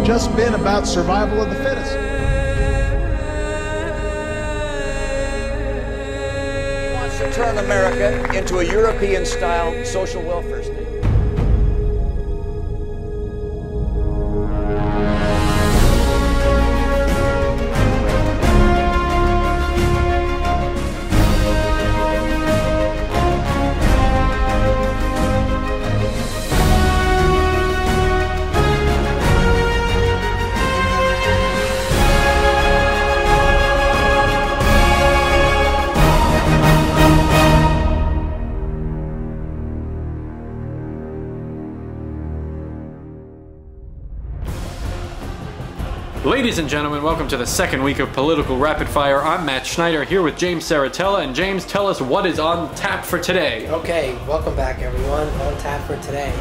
just been about survival of the fittest. He wants to turn America into a European-style social welfare state. Ladies and gentlemen, welcome to the second week of Political Rapid Fire. I'm Matt Schneider here with James Saratella. And James, tell us what is on tap for today. Okay, welcome back everyone. On tap for today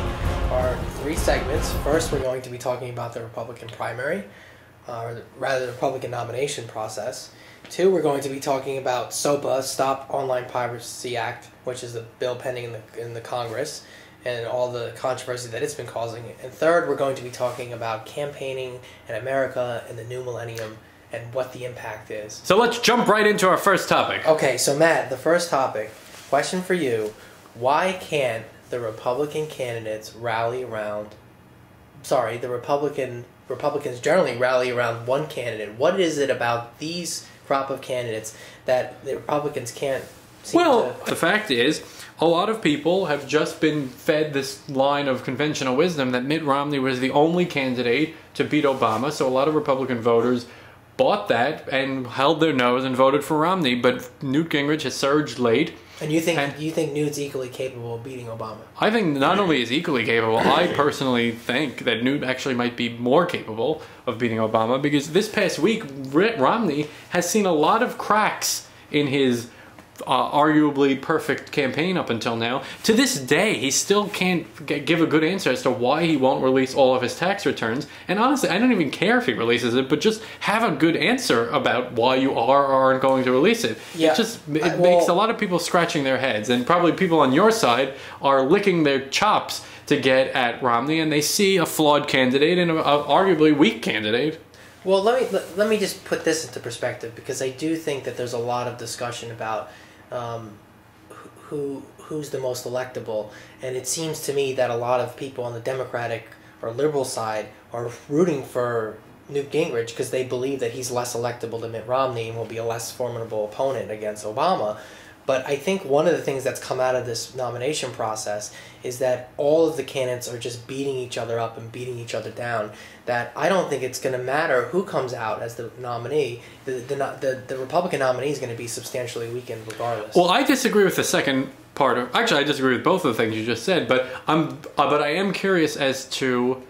are three segments. First, we're going to be talking about the Republican primary, or rather the Republican nomination process. Two, we're going to be talking about SOPA, Stop Online Piracy Act, which is a bill pending in the Congress, and all the controversy that it's been causing. And third, we're going to be talking about campaigning in America in the new millennium and what the impact is. So let's jump right into our first topic. Okay, so Matt, the first topic, question for you. Why can't the Republican candidates rally around, the Republicans generally rally around one candidate? What is it about these crop of candidates that the Republicans can't seem to... Well, the fact is, a lot of people have just been fed this line of conventional wisdom that Mitt Romney was the only candidate to beat Obama, so a lot of Republican voters bought that and held their nose and voted for Romney, but Newt Gingrich has surged late. And you think Newt's equally capable of beating Obama? I think not only is he equally capable, I personally think that Newt actually might be more capable of beating Obama, because this past week, Romney has seen a lot of cracks in his arguably perfect campaign up until now. To this day, he still can't give a good answer as to why he won't release all of his tax returns. And honestly, I don't even care if he releases it, but just have a good answer about why you are or aren't going to release it. Yeah. It makes a lot of people scratching their heads, and probably people on your side are licking their chops to get at Romney, and they see a flawed candidate and an arguably weak candidate. Well, let me just put this into perspective, because I do think that there's a lot of discussion about who's the most electable, and it seems to me that a lot of people on the Democratic or liberal side are rooting for Newt Gingrich because they believe that he's less electable than Mitt Romney and will be a less formidable opponent against Obama. But I think one of the things that's come out of this nomination process is that all of the candidates are just beating each other up and beating each other down. That I don't think it's going to matter who comes out as the nominee. The Republican nominee is going to be substantially weakened regardless. Well, I disagree with the second part of... Actually, I disagree with both of the things you just said, but I am curious as to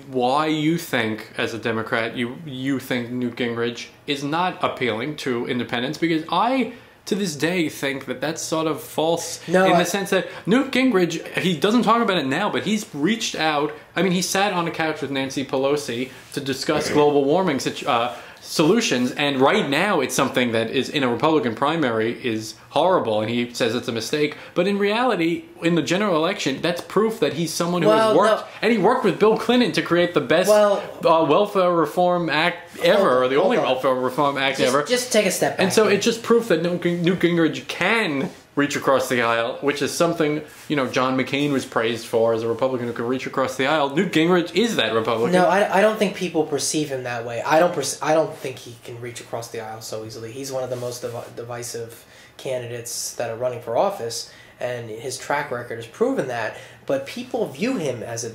why you think, as a Democrat, you think Newt Gingrich is not appealing to independents, because I... to this day think that that's sort of false in the sense that Newt Gingrich, he doesn't talk about it now, but he's reached out. I mean, he sat on a couch with Nancy Pelosi to discuss global warming solutions, and right now it's something that is in a Republican primary is horrible, and he says it's a mistake. But in reality, in the general election, that's proof that he's someone who has worked, and he worked with Bill Clinton to create the best welfare reform act ever, or the only welfare reform act ever. Just take a step back. And so it's just proof that Newt Gingrich can reach across the aisle, which is something, John McCain was praised for as a Republican who could reach across the aisle. Newt Gingrich is that Republican. No, I don't think people perceive him that way. I don't think he can reach across the aisle so easily. He's one of the most divisive candidates that are running for office, and his track record has proven that. But people view him as a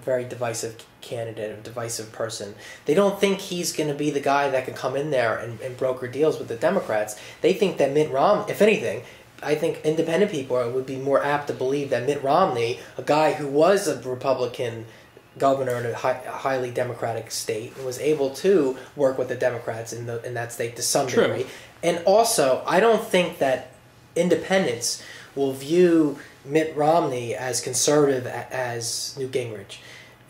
very divisive candidate, a divisive person. They don't think he's going to be the guy that can come in there and broker deals with the Democrats. They think that Mitt Romney, if anything, I think independent people would be more apt to believe that Mitt Romney, a guy who was a Republican governor in a highly Democratic state, and was able to work with the Democrats in that state to some degree. And also, I don't think that independents will view Mitt Romney as conservative as Newt Gingrich.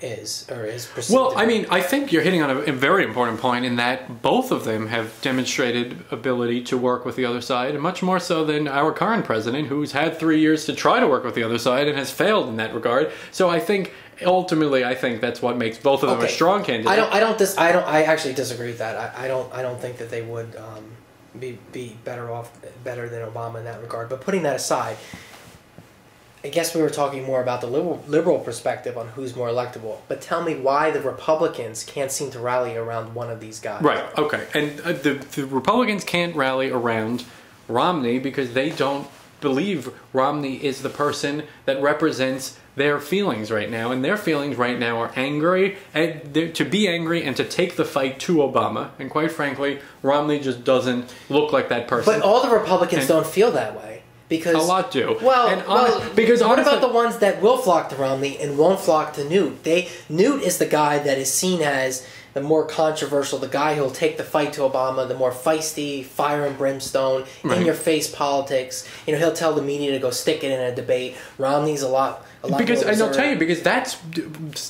is, or is perceived. Well, I mean, I think you're hitting on a very important point in that both of them have demonstrated ability to work with the other side, and much more so than our current president, who's had 3 years to try to work with the other side and has failed in that regard. So I think ultimately, I think that's what makes both of them a strong candidate. I actually disagree with that. I don't think that they would be better than Obama in that regard. But putting that aside, I guess we were talking more about the liberal perspective on who's more electable. But tell me why the Republicans can't seem to rally around one of these guys. Right, okay. And the Republicans can't rally around Romney because they don't believe Romney is the person that represents their feelings right now. And their feelings right now are angry, and to be angry and to take the fight to Obama. And quite frankly, Romney just doesn't look like that person. But all the Republicans don't feel that way. Because, a lot do. Because what about the ones that will flock to Romney and won't flock to Newt? Newt is the guy that is seen as the more controversial, the guy who'll take the fight to Obama, the more feisty, fire and brimstone, in-your-face politics. You know, he'll tell the media to go stick it in a debate. Romney's a lot because, more and I'll tell you, because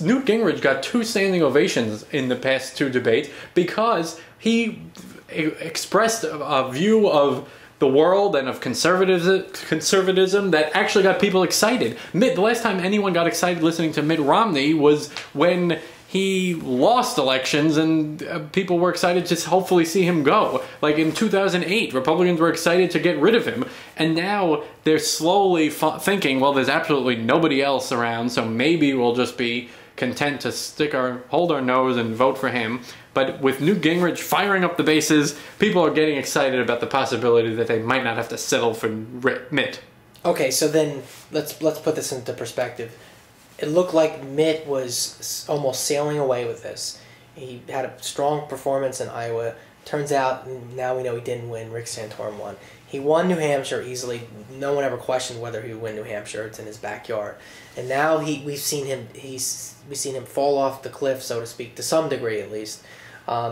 Newt Gingrich got 2 standing ovations in the past 2 debates because he expressed a view of the world and of conservatism that actually got people excited. The last time anyone got excited listening to Mitt Romney was when he lost elections, and people were excited to hopefully see him go. Like in 2008, Republicans were excited to get rid of him, and now they're slowly thinking, well, there's absolutely nobody else around, so maybe we'll just be content to hold our nose and vote for him. But with Newt Gingrich firing up the bases, people are getting excited about the possibility that they might not have to settle for Mitt. Okay, so then let's put this into perspective. It looked like Mitt was almost sailing away with this. He had a strong performance in Iowa. Turns out, now we know he didn't win. Rick Santorum won. He won New Hampshire easily. No one ever questioned whether he would win New Hampshire. It's in his backyard. And now we've seen him fall off the cliff, so to speak, to some degree at least.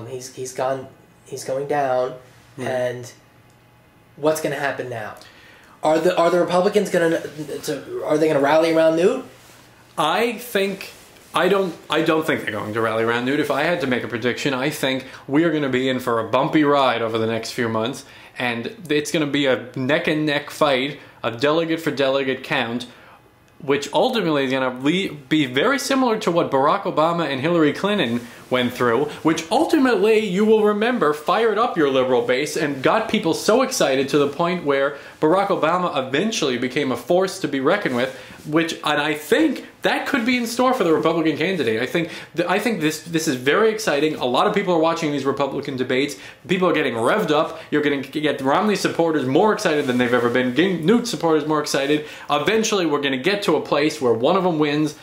He's going down, and what's going to happen now? Are the Republicans going to rally around Newt? I don't think they're going to rally around Newt. If I had to make a prediction, I think we are going to be in for a bumpy ride over the next few months, and it's going to be a neck-and-neck fight, a delegate-for-delegate count, which ultimately is going to be very similar to what Barack Obama and Hillary Clinton went through, which ultimately, you will remember, fired up your liberal base and got people so excited to the point where Barack Obama eventually became a force to be reckoned with, and I think that could be in store for the Republican candidate. I think this is very exciting. A lot of people are watching these Republican debates. People are getting revved up. You're going to get Romney supporters more excited than they've ever been. Newt supporters more excited. Eventually, we're going to get to a place where one of them wins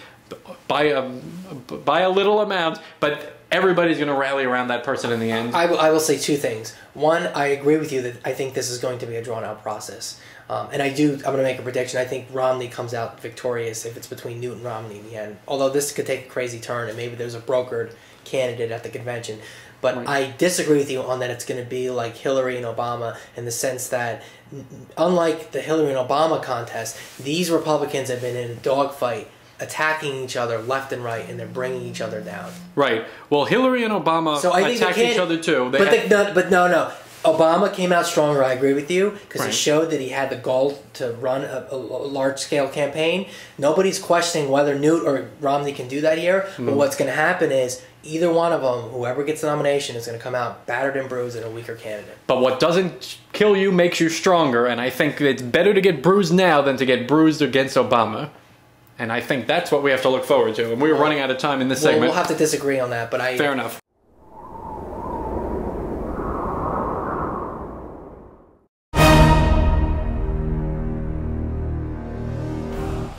by a little amount, but everybody's going to rally around that person in the end. I will say 2 things. One, I agree with you that I think this is going to be a drawn-out process. And I'm going to make a prediction. I think Romney comes out victorious if it's between Newt and Romney in the end. Although this could take a crazy turn, and maybe there's a brokered candidate at the convention. But right. I disagree with you on that it's going to be like Hillary and Obama in the sense that, unlike the Hillary and Obama contest, these Republicans have been in a dogfight, attacking each other left and right, and they're bringing each other down. Right. Well, Hillary and Obama attacked each other too. But no. Obama came out stronger, I agree with you, because he showed that he had the gall to run a large-scale campaign. Nobody's questioning whether Newt or Romney can do that here, but what's going to happen is either one of them, whoever gets the nomination, is going to come out battered and bruised and a weaker candidate. But what doesn't kill you makes you stronger, and I think it's better to get bruised now than to get bruised against Obama. And I think that's what we have to look forward to. And we're running out of time in this segment. We'll have to disagree on that, but Fair enough.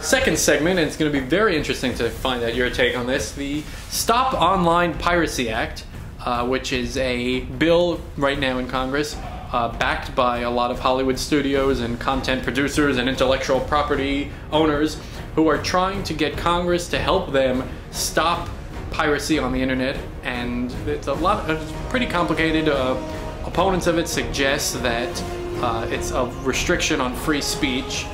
Second segment, and it's going to be very interesting to find out your take on this, the Stop Online Piracy Act, which is a bill right now in Congress backed by a lot of Hollywood studios and content producers and intellectual property owners who are trying to get Congress to help them stop piracy on the internet. And it's pretty complicated. Opponents of it suggest that it's a restriction on free speech,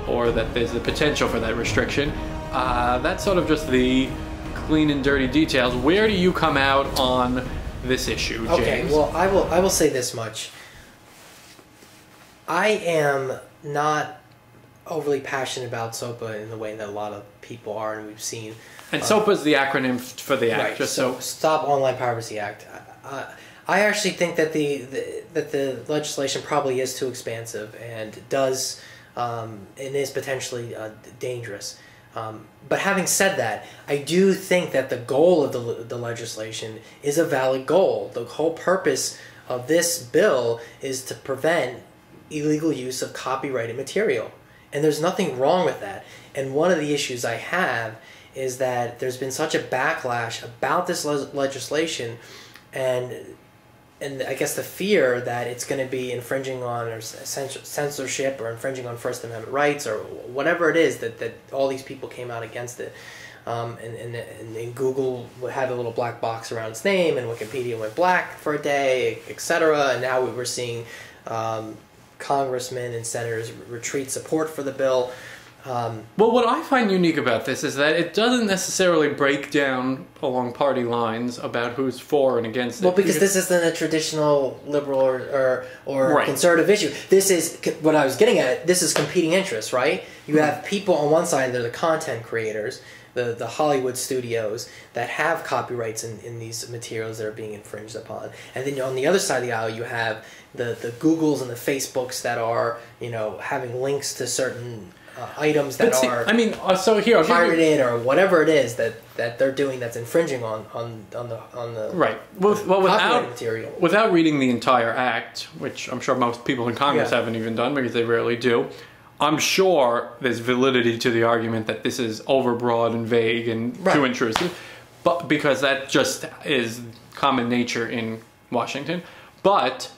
or that there's the potential for that restriction. That's sort of just the clean and dirty details. Where do you come out on this issue, James? Okay, well, I will say this much. I am not overly passionate about SOPA in the way that a lot of people are, and we've seen. And SOPA is the acronym for the act, right, just so Stop Online Piracy Act. I actually think that the legislation probably is too expansive and does and is potentially dangerous. But having said that, I do think that the goal of the legislation is a valid goal. The whole purpose of this bill is to prevent illegal use of copyrighted material. And there's nothing wrong with that. And one of the issues I have is that there's been such a backlash about this legislation, and I guess the fear that it's going to be infringing on or censorship or infringing on First Amendment rights or whatever it is that all these people came out against it. And Google had a little black box around its name, and Wikipedia went black for a day, etc. And now we're seeing congressmen and senators retreat support for the bill. Well, what I find unique about this is that it doesn't necessarily break down along party lines about who's for and against it. Well, because this isn't a traditional liberal or right. conservative issue. This is what I was getting at. This is competing interests, right? You have people on one side, they're the content creators, the Hollywood studios that have copyrights in these materials that are being infringed upon. And then on the other side of the aisle, you have the Googles and the Facebooks that are, having links to certain items that are so here pirated or whatever it is that they're doing that's infringing on the right. Well, copyrighted material. Without reading the entire act, which I'm sure most people in Congress haven't even done because they rarely do, I'm sure there's validity to the argument that this is overbroad and vague and too intrusive, but because that just is common nature in Washington. But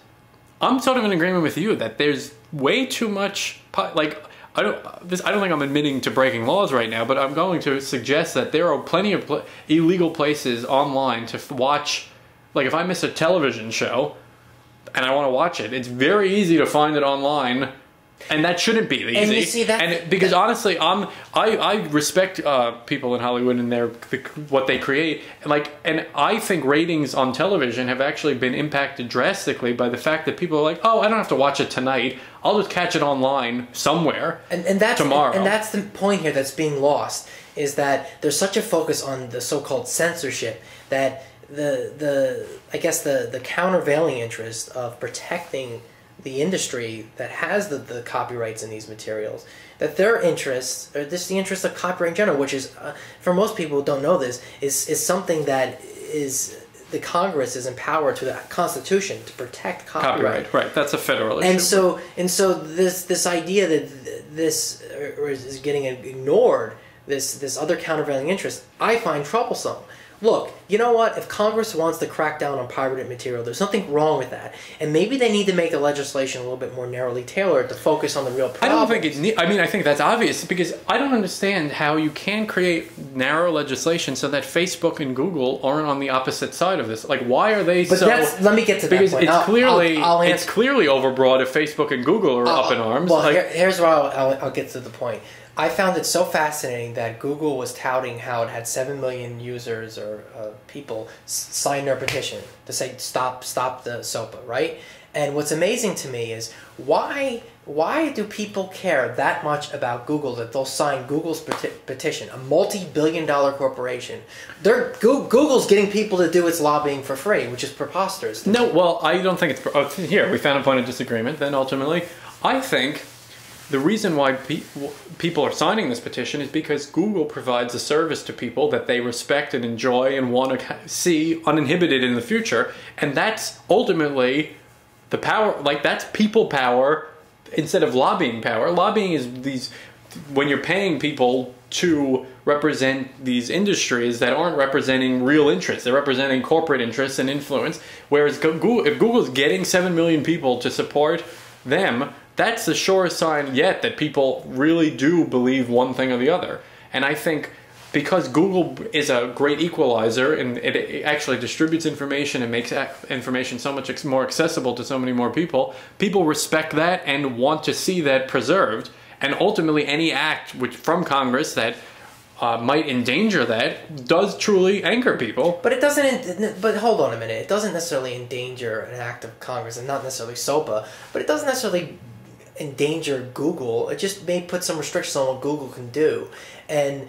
I'm sort of in agreement with you that there's way too much I don't think I'm admitting to breaking laws right now, but I'm going to suggest that there are plenty of illegal places online to watch. Like if I miss a television show and I want to watch it, it's very easy to find it online, and that shouldn't be easy. And you see because honestly, I respect people in Hollywood and what they create, and I think ratings on television have actually been impacted drastically by the fact that people are like, oh, I don't have to watch it tonight. I'll just catch it online somewhere and that's tomorrow. And that's the point here that's being lost, is that there's such a focus on the so-called censorship that the countervailing interest of protecting the industry that has the copyrights in these materials, that their interests, or the interest of copyright in general, which is, for most people who don't know this, is something that is, the Congress is empowered to the Constitution to protect copyright. Right, that's a federal issue. And so this idea that this is getting ignored, this other countervailing interest, I find troublesome. Look, you know what? If Congress wants to crack down on pirated material, there's nothing wrong with that. And maybe they need to make the legislation a little bit more narrowly tailored to focus on the real problem. I don't think I think that's obvious, because I don't understand how you can create narrow legislation so that Facebook and Google aren't on the opposite side of this. Like, why are they let me get to that point. Because it's clearly overbroad if Facebook and Google are up in arms. Well, here's where I'll get to the point. I found it so fascinating that Google was touting how it had 7 million users or people sign their petition to say stop the SOPA, right? And what's amazing to me is why do people care that much about Google that they'll sign Google's petition, a multi-billion-dollar corporation? Google's getting people to do its lobbying for free, which is preposterous. No, well, I don't think it's... here, we found a point of disagreement, then ultimately. I think the reason why people are signing this petition is because Google provides a service to people that they respect and enjoy and want to see uninhibited in the future. And that's ultimately the power, that's people power instead of lobbying power. Lobbying is when you're paying people to represent these industries that aren't representing real interests. They're representing corporate interests and influence. Whereas if Google's getting 7 million people to support them, that's the surest sign yet that people really do believe one thing or the other. And I think because Google is a great equalizer and it actually distributes information and makes information so much more accessible to so many more people, people respect that and want to see that preserved. And ultimately any act from Congress that might endanger that does truly anchor people. But it doesn't. But hold on a minute. It doesn't necessarily endanger an act of Congress, and not necessarily SOPA. But it doesn't necessarily endanger Google. It just may put some restrictions on what Google can do, and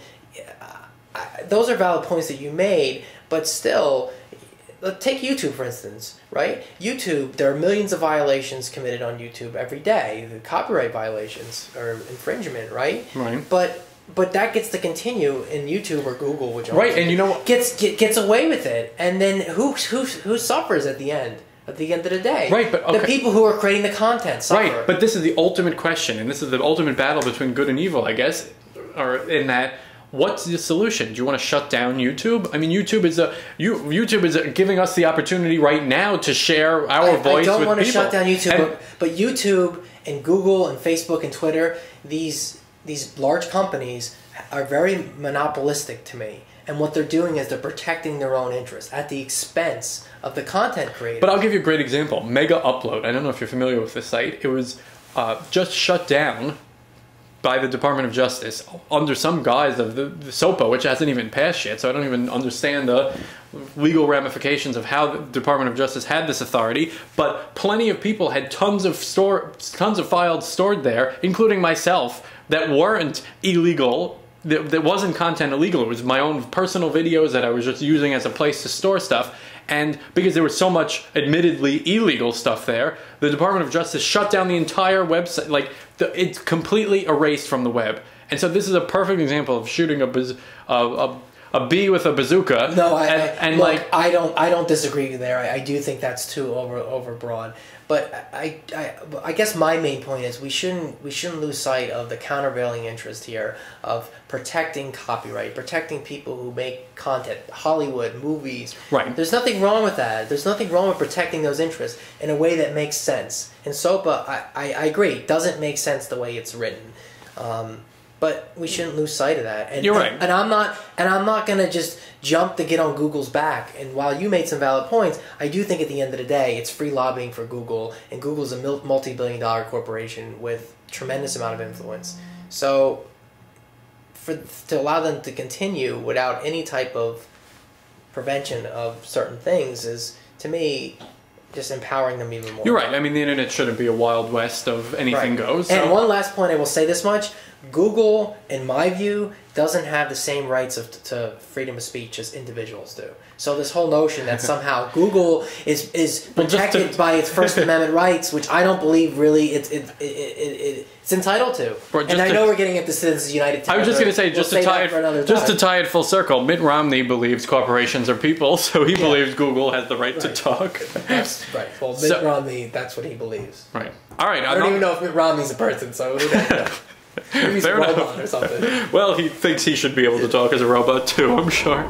those are valid points that you made. But still, take YouTube for instance, right? YouTube, there are millions of violations committed on YouTube every day. The copyright violations or infringement, right? Right. But that gets to continue in YouTube or Google, which right, and you know what? Gets away with it, and then who suffers at the end? At the end of the day, right? But okay. The people who are creating the content suffer. Right, but this is the ultimate question, and this is the ultimate battle between good and evil, I guess, or in that. What's the solution? Do you want to shut down YouTube? I mean, YouTube is giving us the opportunity right now to share our voice with people. I don't want to shut down YouTube, but YouTube and Google and Facebook and Twitter, these large companies are very monopolistic to me. And what they're doing is they're protecting their own interests at the expense of the content creators. But I'll give you a great example. Mega Upload. I don't know if you're familiar with this site. It was just shut down by the Department of Justice under some guise of the SOPA, which hasn't even passed yet, so I don't even understand the legal ramifications of how the Department of Justice had this authority, but plenty of people had tons of files stored there, including myself, that weren't illegal, that wasn't content illegal. It was my own personal videos that I was just using as a place to store stuff. And because there was so much admittedly illegal stuff there, the Department of Justice shut down the entire website. Like, it's completely erased from the web. And so this is a perfect example of shooting a bee with a bazooka. No, I don't disagree there. I do think that's too overbroad. But I guess my main point is we shouldn't lose sight of the countervailing interest here of protecting copyright, protecting people who make content, Hollywood, movies. Right. There's nothing wrong with that. There's nothing wrong with protecting those interests in a way that makes sense. And SOPA, I agree, doesn't make sense the way it's written. But we shouldn't lose sight of that. And, You're right. And I'm not gonna just jump to get on Google's back. And while you made some valid points, I do think at the end of the day, it's free lobbying for Google, and Google's a multi-billion-dollar corporation with tremendous amount of influence. So, to allow them to continue without any type of prevention of certain things is, to me, just empowering them even more. You're right. I mean, the internet shouldn't be a wild west of anything goes. So. And one last point, I will say this much. Google, in my view, doesn't have the same rights to freedom of speech as individuals do. So this whole notion that somehow Google is protected by its First Amendment rights, which I don't believe really it's entitled to. And I know we're getting into Citizens United. I was just going to say, to tie it full circle, Mitt Romney believes corporations are people, so he believes Google has the right to talk. That's right. Well, Mitt Romney, that's what he believes. Right. All right. I don't even know if Mitt Romney's a person, so who knows? Maybe he's a robot or something. Well, he thinks he should be able to talk as a robot too, I'm sure.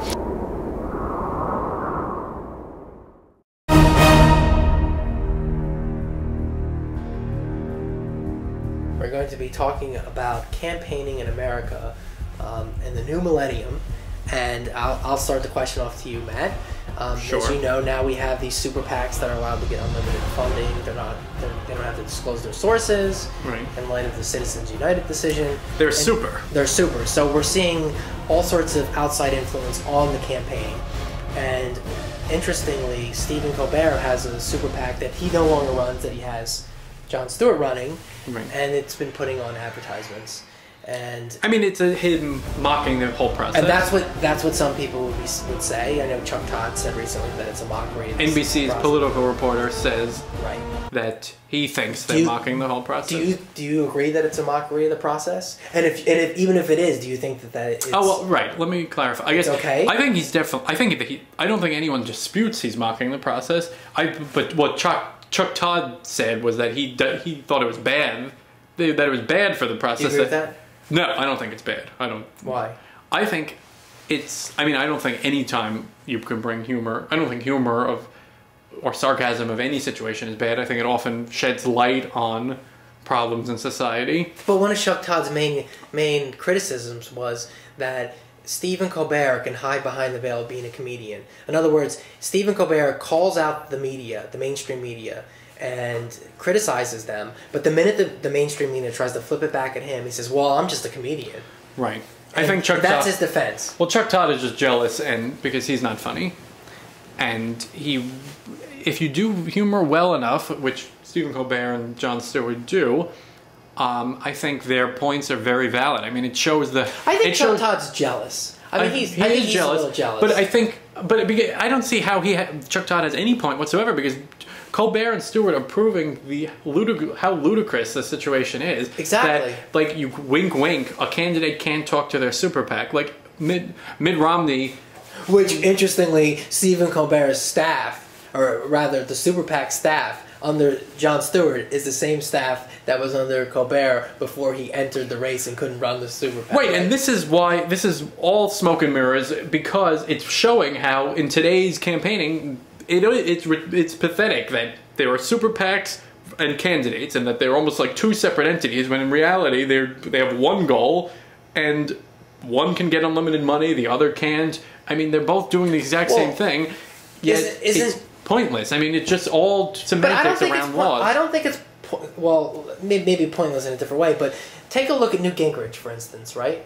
We're going to be talking about campaigning in America in the new millennium, and I'll start the question off to you, Matt. Sure. As you know, now we have these super PACs that are allowed to get unlimited funding. They don't have to disclose their sources. Right. In light of the Citizens United decision. They're super. They're super. So we're seeing all sorts of outside influence on the campaign. And interestingly, Stephen Colbert has a super PAC that he no longer runs, that he has Jon Stewart running. Right. And it's been putting on advertisements. And I mean, it's him mocking the whole process. And that's what some people would say. I know Chuck Todd said recently that it's a mockery. NBC's political reporter says right. that he thinks they're mocking the whole process. Do you agree that it's a mockery of the process? And if even if it is, do you think that it's... Oh well, right. Let me clarify. I guess okay. I think he's definitely. I think that I don't think anyone disputes he's mocking the process. But what Chuck Todd said was that he thought it was bad. That it was bad for the process. Do you agree with that? No, I don't think it's bad. I don't. Why? I think it's. I mean, I don't think any time you can bring humor. I don't think humor or sarcasm of any situation is bad. I think it often sheds light on problems in society. But one of Chuck Todd's main criticisms was that Stephen Colbert can hide behind the veil of being a comedian. In other words, Stephen Colbert calls out the media, the mainstream media, and criticizes them, but the minute the mainstream media tries to flip it back at him, he says, well, I'm just a comedian. Right. I think Chuck that's Todd, his defense. Well, Chuck Todd is just jealous, and because he's not funny, and if you do humor well enough, which Stephen Colbert and Jon Stewart do, I think their points are very valid. I mean, it shows the. I think Chuck Todd's jealous. I mean, he's jealous. A little jealous. But I don't see how Chuck Todd has any point whatsoever, because Colbert and Stewart are proving how ludicrous the situation is. Exactly. That, like, you wink, a candidate can't talk to their super PAC. Like Mitt Romney. Which, interestingly, Stephen Colbert's staff, or rather the super PAC staff under Jon Stewart, is the same staff that was under Colbert before he entered the race and couldn't run the super PAC. Right, and this is why this is all smoke and mirrors, because it's showing how in today's campaigning it's pathetic that there are super PACs and candidates, and that they're almost like two separate entities, when in reality they have one goal, and one can get unlimited money, the other can't. I mean, they're both doing the exact same thing, yet it's pointless. I mean, it's just all semantics around laws. I don't think it's maybe pointless in a different way, but take a look at Newt Gingrich, for instance, right?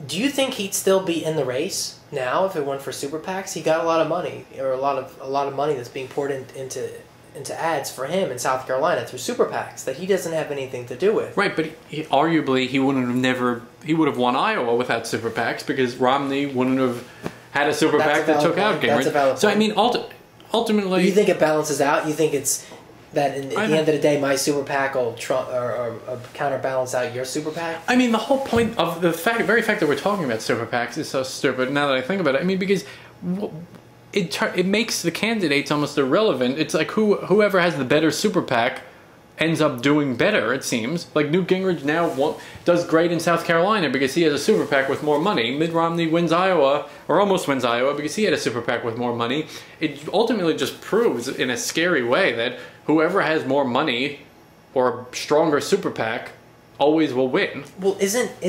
Do you think he'd still be in the race now if it weren't for super PACs? He got a lot of money, or a lot of money that's being poured into ads for him in South Carolina through super PACs that he doesn't have anything to do with. Right, but arguably he would have won Iowa without super PACs, because Romney wouldn't have had a super PAC that took out Gingrich. That's a valid point. So I mean, ultimately, do you think it balances out? You think it's that at the end of the day, my super PAC will counterbalance out your super PAC? I mean, the whole point of the very fact that we're talking about super PACs is so stupid. Now that I think about it, I mean, because it makes the candidates almost irrelevant. It's like whoever has the better super PAC ends up doing better, it seems. Like Newt Gingrich now does great in South Carolina because he has a super PAC with more money. Mitt Romney wins Iowa, or almost wins Iowa, because he had a super PAC with more money. It ultimately just proves in a scary way that whoever has more money or a stronger super PAC always will win. Well, isn't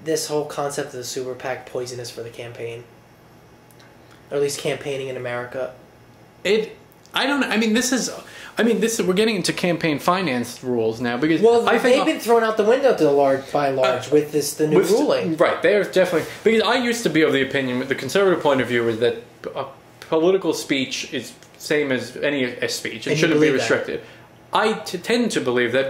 this whole concept of the super PAC poisonous for the campaign? Or at least campaigning in America? I don't know. I mean, this is we're getting into campaign finance rules now, because they've been thrown out the window by and large with the new ruling. Right, they are definitely, because I used to be of the opinion, the conservative point of view is that political speech is same as any speech and shouldn't be restricted. I tend to believe that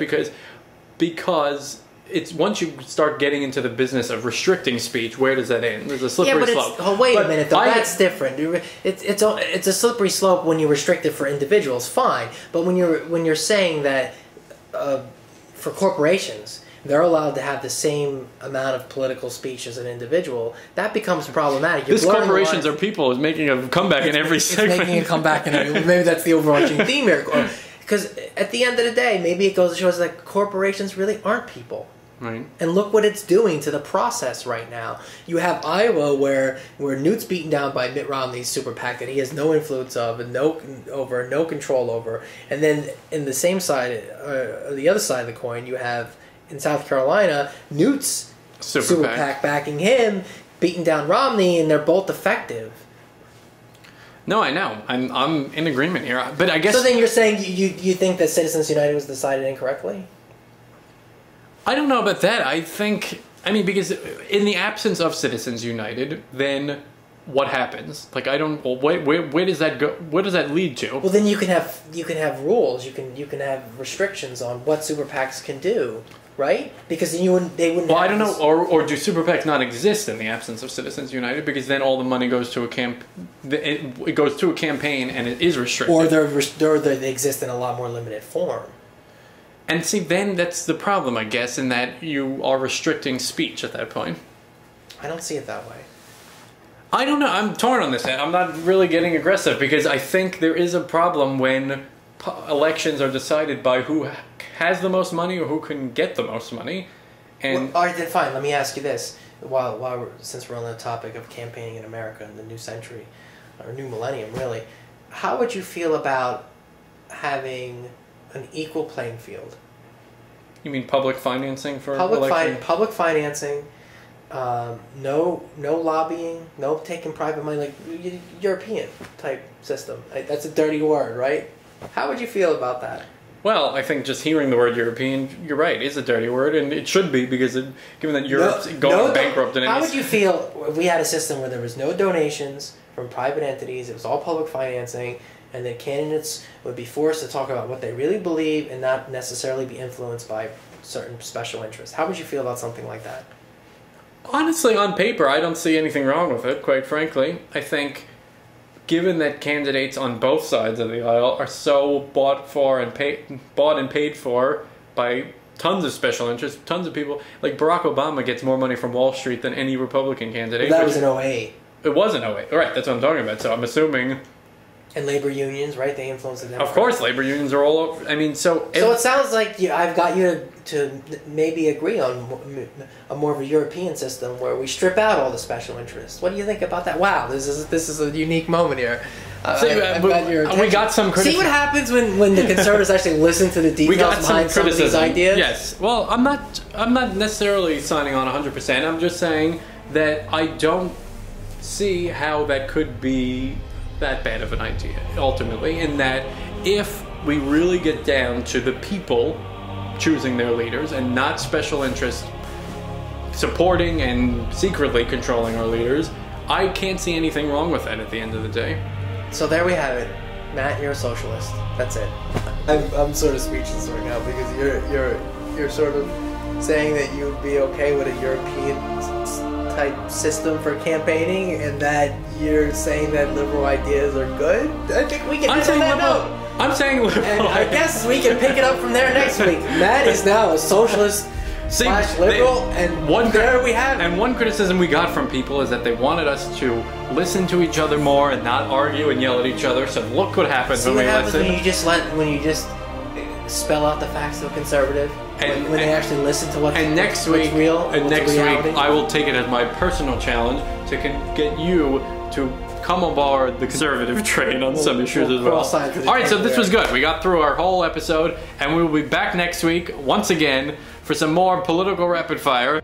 because it's once you start getting into the business of restricting speech, where does that end? There's a slippery slope. Wait a minute, though. That's different. It's a slippery slope when you restrict it for individuals, fine. But when you're saying that for corporations, they're allowed to have the same amount of political speech as an individual, that becomes problematic. This corporations are people is making a comeback in every segment. It's making a comeback in every. Maybe that's the overarching theme here. Because at the end of the day, maybe it goes to show us that corporations really aren't people. Right. And look what it's doing to the process right now. You have Iowa where Newt's beaten down by Mitt Romney's super PAC that he has no influence of and no control over. And then in the same side, the other side of the coin, you have in South Carolina Newt's super PAC backing him, beating down Romney, and they're both effective. No, I know. I'm in agreement here. But I guess. So then you're saying you think that Citizens United was decided incorrectly? I don't know about that. Because in the absence of Citizens United, then what happens? Like, where does that go? What does that lead to? Well, then you can have rules. You can have restrictions on what super PACs can do, right? Because they wouldn't. Well, I don't know. Or do super PACs not exist in the absence of Citizens United? Because then all the money goes to it goes to a campaign and it is restricted. Or they exist in a lot more limited form. And see, then that's the problem, I guess, in that you are restricting speech at that point. I don't see it that way. I don't know. I'm torn on this. I'm not really getting aggressive, because I think there is a problem when elections are decided by who has the most money or who can get the most money. And all right, then fine. Let me ask you this: since we're on the topic of campaigning in America in the new century or new millennium, really, how would you feel about having an equal playing field? You mean public financing for election? Public financing, no lobbying, no taking private money, like European type system. That's a dirty word, right? How would you feel about that? Well, I think just hearing the word European, you're right, is a dirty word, and it should be, because given that Europe's going bankrupt in How would you feel if we had a system where there was no donations from private entities, it was all public financing, and that candidates would be forced to talk about what they really believe and not necessarily be influenced by certain special interests? How would you feel about something like that? Honestly, on paper, I don't see anything wrong with it, quite frankly. I think, given that candidates on both sides of the aisle are so bought and paid for by tons of special interests, tons of people, like Barack Obama gets more money from Wall Street than any Republican candidate. Well, that was in 08. It was in 08. Right, that's what I'm talking about. So I'm assuming... And labor unions, right? They influence the Democrats. Of course, labor unions are all over. I mean, so... So it sounds like I've got you to maybe agree on a more of a European system where we strip out all the special interests. What do you think about that? Wow, this is a unique moment here. We got some criticism. See what happens when the conservatives actually listen to the details behind some of these ideas? Yes. Well, I'm not necessarily signing on 100%. I'm just saying that I don't see how that could be that bad of an idea, ultimately, in that if we really get down to the people choosing their leaders and not special interests supporting and secretly controlling our leaders, I can't see anything wrong with that at the end of the day. So there we have it. Matt, you're a socialist. That's it. I'm sort of speechless right now because you're sort of saying that you'd be okay with a European type system for campaigning, and that you're saying that liberal ideas are good. I think we can end on that note. I'm saying liberal. And I guess we can pick it up from there next week. Matt is now a socialist / liberal, and there we have it. And one criticism we got from people is that they wanted us to listen to each other more and not argue and yell at each other. So look what happens when we listen. When you just spell out the facts to a conservative, when they actually listen to what's real. And next week, I will take it as my personal challenge to get you to come aboard the conservative train on some issues as well. All right, so this was good. We got through our whole episode, and we will be back next week once again for some more political rapid fire.